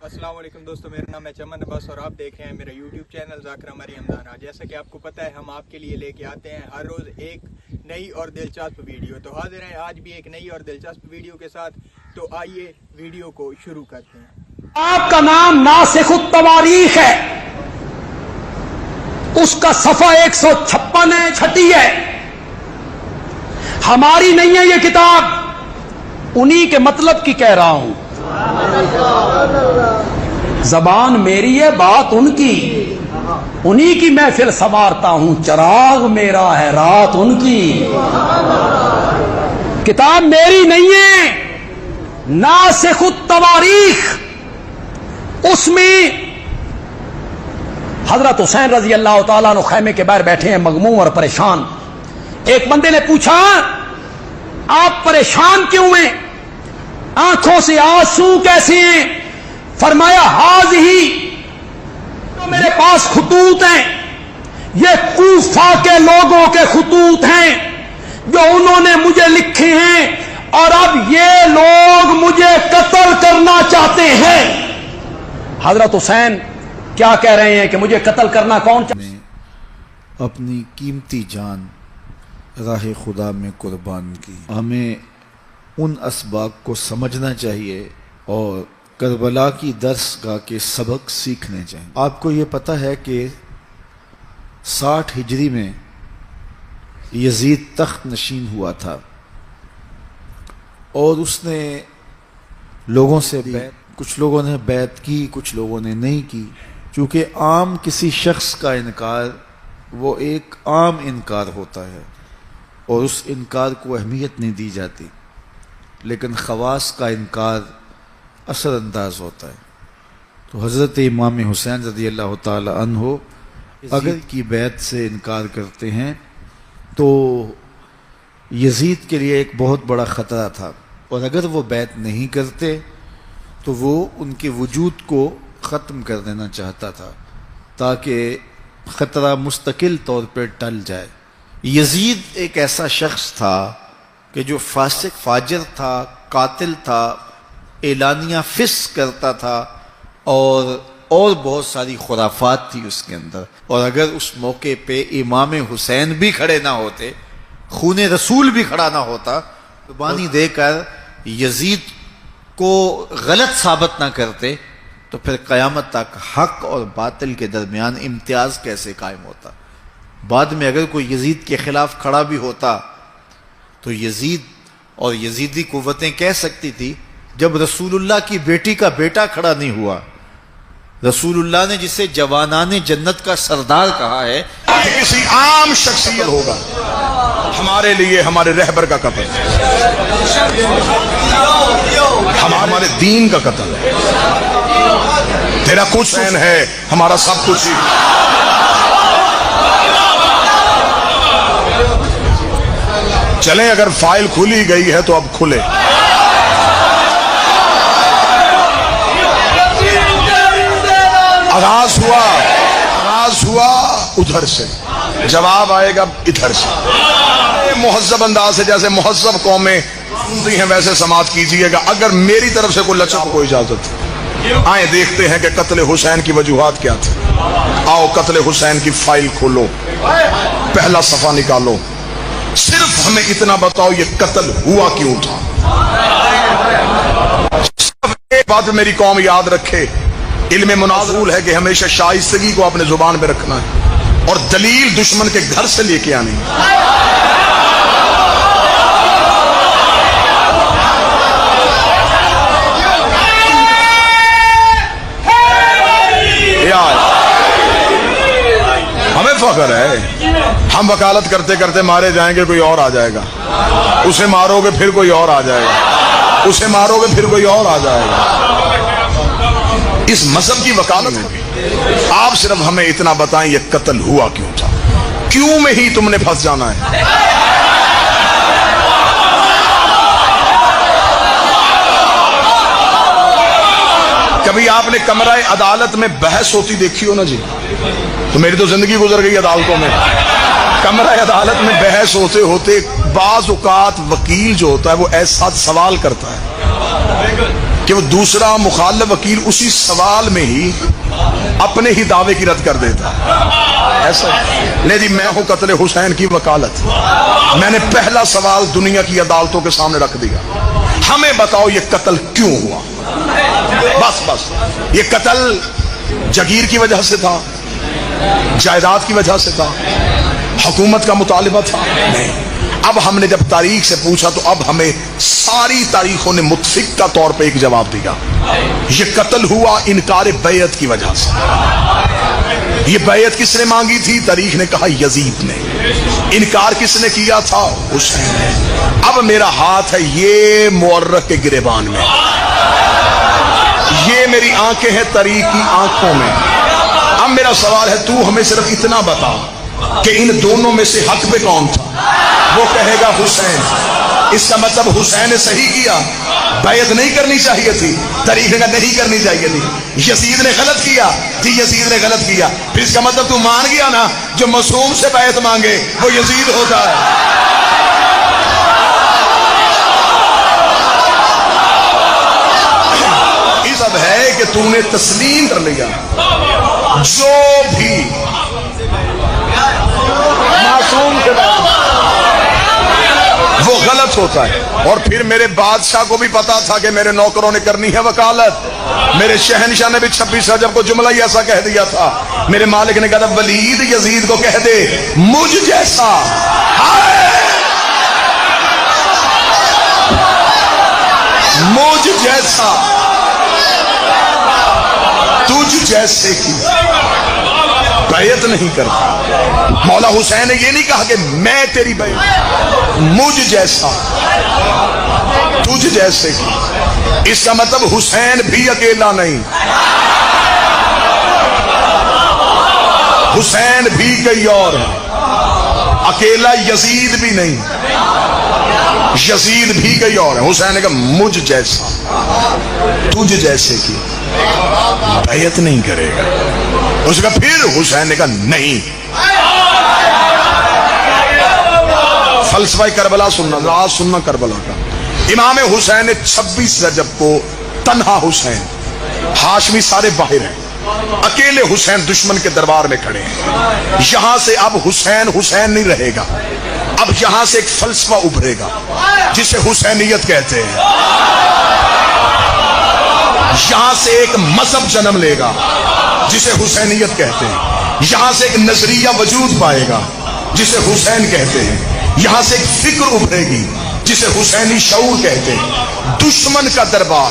अस्सलाम वालेकुम दोस्तों, मेरा नाम है चमन अब्बास और आप देख रहे हैं मेरा यूट्यूब चैनल ज़ाकिर मरी हमदाना। जैसा कि आपको पता है हम आपके लिए लेके आते हैं हर रोज़ एक नई और दिलचस्प वीडियो। तो हाजिर हैं आज भी एक नई और दिलचस्प वीडियो के साथ। तो आइए वीडियो को शुरू करते हैं। आपका नाम नासिखुत तवारीख है, उसका सफा 156 है, छठी है। हमारी नहीं है ये किताब, उन्हीं के मतलब की कह रहा हूं। जबान मेरी है, बात उनकी, उन्हीं की महफिल संवारता हूं। चिराग मेरा है, रात उनकी। किताब मेरी नहीं है, नासिखुत तवारीख, उसमें हजरत हुसैन रजी अल्लाह तआला अन्हु खैमे के बाहर बैठे हैं, मगमूम और परेशान। एक बंदे ने पूछा, आप परेशान क्यों हैं, आंखों से आंसू कैसे हैं? फरमाया, हाज ही तो मेरे पास खुतूत हैं, ये कूफा के लोगों के खुतूत हैं जो उन्होंने मुझे लिखे हैं, और अब ये लोग मुझे कत्ल करना चाहते हैं। हजरत हुसैन क्या कह रहे हैं कि मुझे कत्ल करना कौन चाहता है? अपनी कीमती जान राह खुदा में कुर्बान की। हमें उन असबाब को समझना चाहिए और करबला की दर्सगाह के सबक सीखने चाहिए। आपको ये पता है कि 60 हिजरी में यजीद तख्त नशीन हुआ था और उसने लोगों से बैत, कुछ लोगों ने बैत की, कुछ लोगों ने नहीं की। चूँकि आम किसी शख्स का इनकार वो एक आम इनकार होता है और उस इनकार को अहमियत नहीं दी जाती, लेकिन खवास का इनकार असरअंदाज होता है। तो हज़रत इमाम हुसैन रज़ी अल्लाह ताला अन्हो अगर की बैत से इनकार करते हैं तो यजीद के लिए एक बहुत बड़ा ख़तरा था, और अगर वो बैत नहीं करते तो वो उनके वजूद को ख़त्म कर देना चाहता था ताकि ख़तरा मुस्तकिल तौर पर टल जाए। यजीद एक ऐसा शख्स था कि जो फासिक फाजिर था, कातिल था, एलानिया फिस्क करता था और बहुत सारी खुराफात थी उसके अंदर। और अगर उस मौके पे इमाम हुसैन भी खड़े ना होते, खूने रसूल भी खड़ा ना होता, कुर्बानी देकर यजीद को गलत साबित ना करते, तो फिर क़यामत तक हक और बातिल के दरमियान इम्तियाज कैसे कायम होता। बाद में अगर कोई यजीद के खिलाफ खड़ा भी होता तो यजीद और यजीदी कुव्वतें कह सकती थी, जब रसूलुल्लाह की बेटी का बेटा खड़ा नहीं हुआ, रसूलुल्लाह ने जिसे जवानाने जन्नत का सरदार कहा है, किसी आम शख्सियत होगा, हमारे लिए हमारे रहबर का कत्ल, हमारे दीन का कत्ल है। तेरा कुछ है, हमारा सब कुछ ही। चलें, अगर फाइल खुली गई है तो अब खुले। आगाज हुआ उधर से, जवाब आएगा इधर से। मुहज्जब अंदाज से, जैसे मुहज्जब कौमें सुनती हैं वैसे समाज कीजिएगा। अगर मेरी तरफ से कोई लचक को इजाजत है, आए देखते हैं कि कत्ल हुसैन की वजूहात क्या थी। आओ कत्ल हुसैन की फाइल खोलो, पहला सफा निकालो, सिर्फ हमें इतना बताओ ये कत्ल हुआ क्यों था। एक बात मेरी कौम याद रखे, इल्म मुनाज़ुल है कि हमेशा शाइस्तगी को अपने जुबान में रखना है और दलील दुश्मन के घर से लेके आनी है। हमें फख्र है, हम वकालत करते करते मारे जाएंगे, कोई और आ जाएगा, उसे मारोगे फिर कोई और आ जाएगा, उसे मारोगे फिर कोई और आ जाएगा। इस मजहब की वकालत होगी। आप सिर्फ हमें इतना बताएं ये कत्ल हुआ क्यों था, क्यों में ही तुमने फंस जाना है। कभी आपने कमरा अदालत में बहस होती देखी हो ना जी? तो मेरी तो जिंदगी गुजर गई अदालतों में। कमरा अदालत में बहस होते होते बाज औकात वकील जो होता है वो ऐसा सवाल करता है کہ وہ دوسرا مخالف وکیل اسی سوال میں ہی اپنے ہی دعوے کی رد کر دیتا. ایسا نہیں جی میں ہوں قتل حسین کی وکالت. میں نے پہلا سوال دنیا کی عدالتوں کے سامنے رکھ دیا, ہمیں بتاؤ یہ قتل کیوں ہوا؟ بس یہ قتل جگیر کی وجہ سے تھا, جائیداد کی وجہ سے تھا, حکومت کا مطالبہ تھا؟ نہیں. اب ہم نے جب تاریخ سے پوچھا تو اب ہمیں ساری تاریخوں نے متفقہ طور پہ ایک جواب دیا, یہ قتل ہوا انکار بیعت کی وجہ سے. یہ بیعت کس نے مانگی تھی؟ تاریخ نے کہا یزید نے. انکار کس نے کیا تھا؟ حسین نے. اب میرا ہاتھ ہے یہ مورخ کے گریبان میں, یہ میری آنکھیں ہیں تاریخ کی آنکھوں میں. اب میرا سوال ہے تو ہمیں صرف اتنا بتا کہ ان دونوں میں سے حق پہ کون تھا؟ وہ کہے گا حسین. اس کا مطلب حسین نے صحیح کیا, بیعت نہیں کرنی چاہیے تھی. تاریخ نے کہا نہیں کرنی چاہیے تھی. یزید نے غلط کیا تھی, یزید نے غلط کیا. پھر اس کا مطلب تو مان گیا نا جو معصوم سے بیعت مانگے وہ یزید ہوتا ہے. یہ سب ہے کہ تو نے تسلیم کر لیا جو بھی معصوم سے وہ غلط ہوتا ہے. اور پھر میرے بادشاہ کو بھی پتا تھا کہ میرے نوکروں نے کرنی ہے وکالت. میرے شہنشاہ نے بھی 26 رجب کو جملہ ہی ایسا کہہ دیا تھا. میرے مالک نے کہا ولید یزید کو کہہ دے مجھ جیسا مجھ جیسا تجھ جیسے کی بیعت نہیں کرتا. مولا حسین نے یہ نہیں کہا کہ میں تیری بیعت, مجھ جیسا تجھ جیسے کی. اس کا مطلب حسین بھی اکیلا نہیں, حسین بھی کئی اور ہیں. اکیلا یزید بھی نہیں, یزید بھی کئی اور ہیں. حسین نے کہا مجھ جیسا تجھ جیسے کی بیعت نہیں کرے گا. اس کا پھر حسین نے کہا نہیں. فلسفہ کربلا سننا, راز سننا کربلا کا. امام حسین نے 26 رجب کو تنہا حسین, ہاشمی سارے باہر ہیں, اکیلے حسین دشمن کے دربار میں کھڑے ہیں. یہاں سے اب حسین حسین نہیں رہے گا, اب یہاں سے ایک فلسفہ ابھرے گا جسے حسینیت کہتے ہیں. یہاں سے ایک مذہب جنم لے گا جسے حسینیت کہتے ہیں. یہاں سے ایک نظریہ وجود پائے گا جسے حسین کہتے ہیں. یہاں سے ایک فکر ابھرے گی جسے حسینی شعور کہتے ہیں. دشمن کا دربار,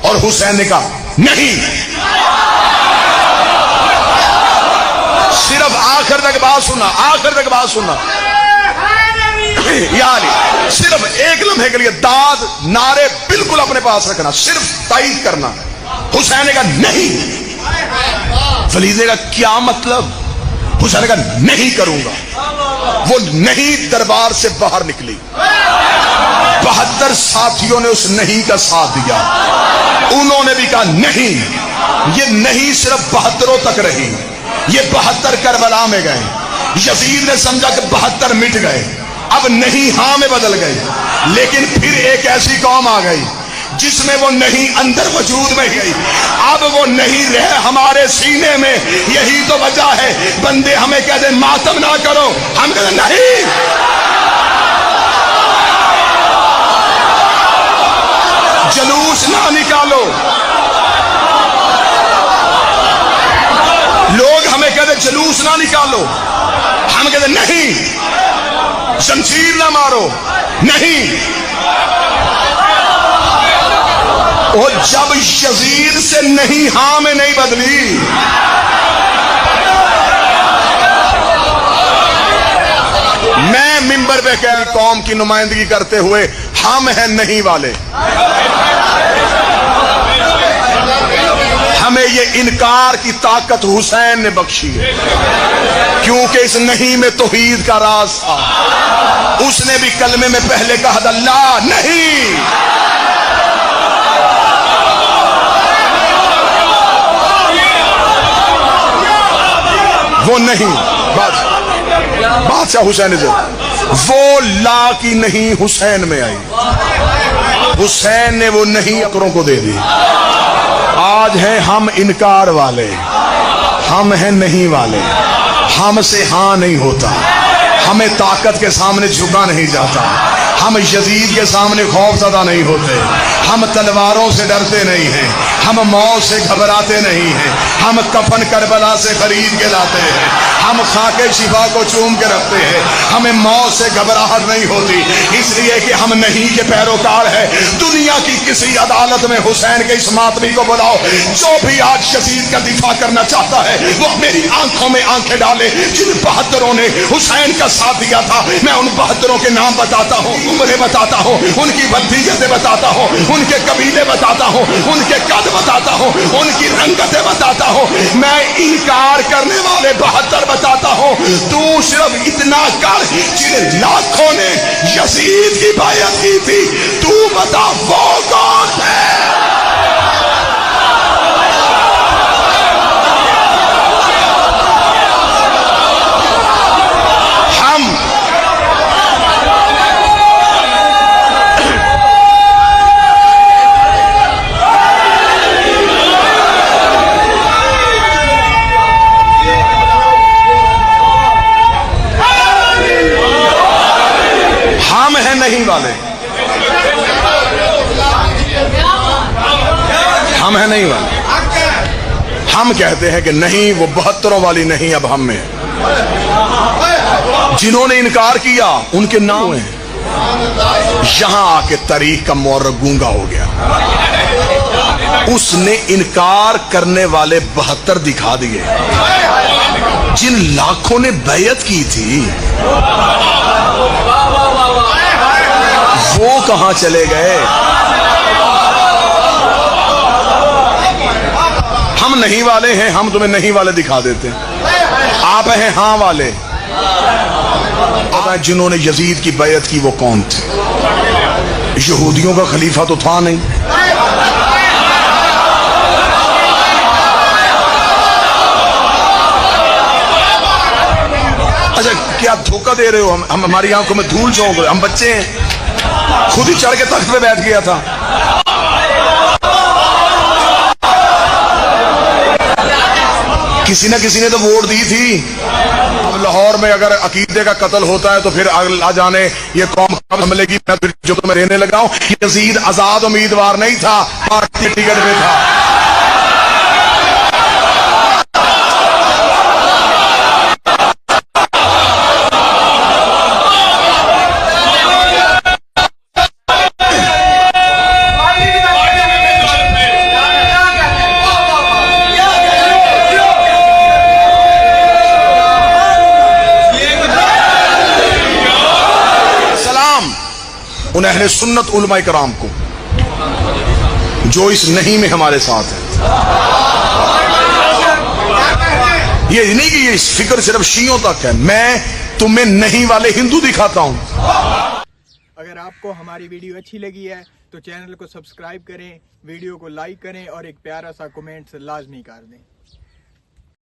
اور حسین نے کہا نہیں. صرف آخر تک بات سننا, آخر تک بات سننا. یعنی صرف ایک لمحے کے لیے داد نعرے بالکل اپنے پاس رکھنا, صرف تائید کرنا. حسین نے کہا نہیں. ولید نے کہا کیا مطلب؟ حسین نے کہا نہیں کروں گا. وہ نہیں دربار سے باہر نکلی. 72 ساتھیوں نے اس نہیں کا ساتھ دیا. انہوں نے بھی کہا نہیں. یہ نہیں صرف 72 تک رہی, یہ 72 کربلا میں گئے. یزید نے سمجھا کہ 72 مٹ گئے, اب نہیں ہاں میں بدل گئی. لیکن پھر ایک ایسی قوم آ گئی جس میں وہ نہیں اندر وجود میں گئی. اب وہ نہیں رہے ہمارے سینے میں. یہی تو وجہ ہے بندے ہمیں کہتے ہیں ماتم نہ کرو, ہم کہتے ہیں نہیں. جلوس نہ نکالو. لوگ ہمیں کہتے ہیں جلوس نہ نکالو, ہم کہتے ہیں نہیں. شمشیر نہ مارو, نہیں. اور جب یزید سے نہیں ہاں میں نہیں بدلی, میں منبر پہ کہہ قوم کی نمائندگی کرتے ہوئے ہم ہیں نہیں والے. ہمیں یہ انکار کی طاقت حسین نے بخشی ہے, کیونکہ اس نہیں میں توحید کا راز تھا. اس نے بھی کلمے میں پہلے کہا اللہ نہیں. وہ نہیں بادشاہ حسین سے وہ لا کی نہیں حسین میں آئی. हुसैन ने वो नहीं अकरों को दे दी। आज हैं हम इनकार वाले, हम हैं नहीं वाले, हमसे हाँ नहीं होता, हमें ताकत के सामने झुका नहीं जाता, हम यजीद के सामने खौफज़दा नहीं होते, हम तलवारों से डरते नहीं हैं, हम मौत से घबराते नहीं हैं, हम कफन करबला से खरीद के लाते हैं, हम खाके शिफा को चूम के रखते हैं, हमें मौत से घबराहट नहीं होती, इसलिए कि हम नहीं के पैरोकार है। दुनिया की किसी अदालत में हुसैन के इस मातमी को बुलाओ, जो भी आज यजीद का दिफा करना चाहता है वो मेरी आंखों में आंखें डाले। जिन बहादुरों ने हुसैन का साथ दिया था, मैं उन बहादुरों के नाम बताता हूँ, उम्रें बताता हूँ, उनकी बद्दीयतें बताता हूँ, उनके कबीले बताता हूँ, उनके कद बताता हूँ, उनकी रंगतें बताता हूँ। मैं इनकार करने वाले 72 बताता हूँ। तू सिर्फ इतना कर, जिन लाखों ने यजीद की बैअत की थी, तू बता वो कौन है? हम हैं नहीं वाले, हम हैं नहीं वाले। हम कहते हैं कि नहीं, वो 72 वाली नहीं, अब हम में है। जिन्होंने इनकार किया उनके नाम हैं। यहां आके तारीख का मुअर्रिख गूंगा हो गया। उसने इनकार करने वाले 72 दिखा दिए। जिन लाखों ने बैयत की थी वो कहां चले गए? हम नहीं वाले हैं, हम तुम्हें नहीं वाले दिखा देते हैं। आप हैं हाँ वाले। आप जिन्होंने यजीद की बैयत की वो कौन थे? यहूदियों का खलीफा तो था नहीं। अच्छा, क्या धोखा दे रहे हो? हम हमारी आंखों में धूल झोंक रहे, हम बच्चे हैं। खुद ही चढ़ के तख्त पे बैठ गया था। किसी न किसी ने तो वोट दी थी। अब लाहौर में अगर अकीदे का कत्ल होता है तो फिर अल्लाह जाने ये कौम कब हमलेगी। जो मैं रहने लगा हूं, यजीद आजाद उम्मीदवार नहीं था, पार्टी के टिकट पे था। उन अहले सुन्नत उलमा इकराम को जो इस नहीं में हमारे साथ है। ये नहीं कि ये फिक्र सिर्फ शियों तक है। मैं तुम्हें नहीं वाले हिंदू दिखाता हूं। अगर आपको हमारी वीडियो अच्छी लगी है तो चैनल को सब्सक्राइब करें, वीडियो को लाइक करें और एक प्यारा सा कमेंट लाजमी कर दें।